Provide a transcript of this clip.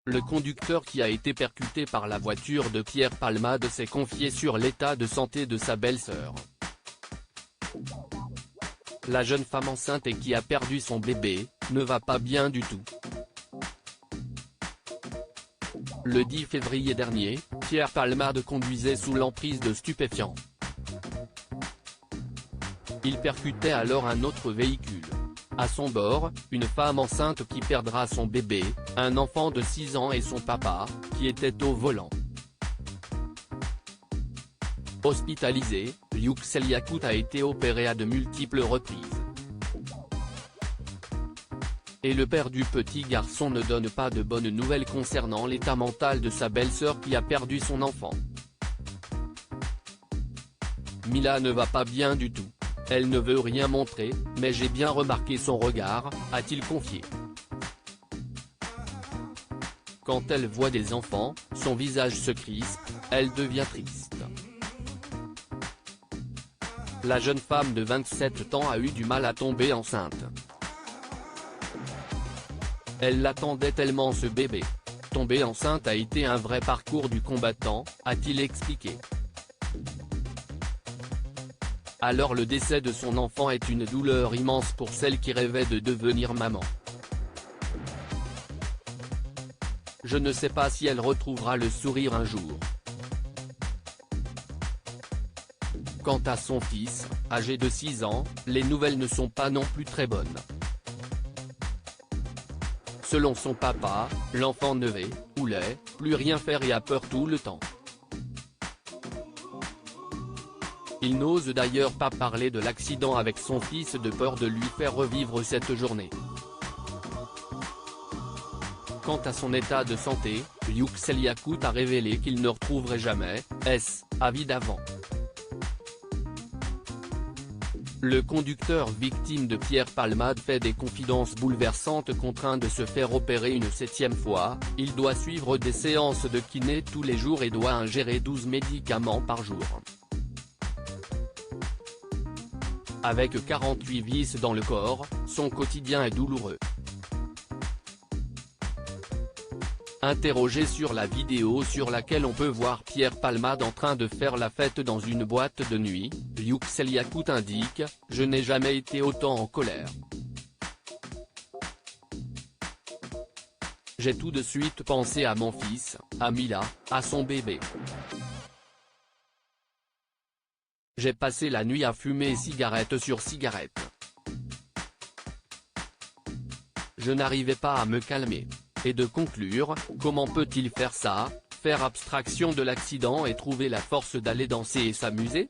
Le conducteur qui a été percuté par la voiture de Pierre Palmade s'est confié sur l'état de santé de sa belle-sœur. La jeune femme enceinte et qui a perdu son bébé, ne va pas bien du tout. Le 10 février dernier, Pierre Palmade conduisait sous l'emprise de stupéfiants. Il percutait alors un autre véhicule. À son bord, une femme enceinte qui perdra son bébé, un enfant de 6 ans et son papa, qui était au volant. Hospitalisé, Yüksel Yakut a été opéré à de multiples reprises. Et le père du petit garçon ne donne pas de bonnes nouvelles concernant l'état mental de sa belle-sœur qui a perdu son enfant. Mila ne va pas bien du tout. Elle ne veut rien montrer, mais j'ai bien remarqué son regard, a-t-il confié. Quand elle voit des enfants, son visage se crispe, elle devient triste. La jeune femme de 27 ans a eu du mal à tomber enceinte. Elle l'attendait tellement ce bébé. Tomber enceinte a été un vrai parcours du combattant, a-t-il expliqué. Alors le décès de son enfant est une douleur immense pour celle qui rêvait de devenir maman. Je ne sais pas si elle retrouvera le sourire un jour. Quant à son fils, âgé de 6 ans, les nouvelles ne sont pas non plus très bonnes. Selon son papa, l'enfant ne veut, voulait, plus rien faire et a peur tout le temps. Il n'ose d'ailleurs pas parler de l'accident avec son fils de peur de lui faire revivre cette journée. Quant à son état de santé, Yüksel Yakut a révélé qu'il ne retrouverait jamais sa vie d'avant. Le conducteur victime de Pierre Palmade fait des confidences bouleversantes. Contraint de se faire opérer une 7e fois, il doit suivre des séances de kiné tous les jours et doit ingérer 12 médicaments par jour. Avec 48 vis dans le corps, son quotidien est douloureux. Interrogé sur la vidéo sur laquelle on peut voir Pierre Palmade en train de faire la fête dans une boîte de nuit, Yüksel Yakut indique « Je n'ai jamais été autant en colère. J'ai tout de suite pensé à mon fils, à Mila, à son bébé. J'ai passé la nuit à fumer cigarette sur cigarette. Je n'arrivais pas à me calmer. » Et de conclure, comment peut-il faire ça, faire abstraction de l'accident et trouver la force d'aller danser et s'amuser ?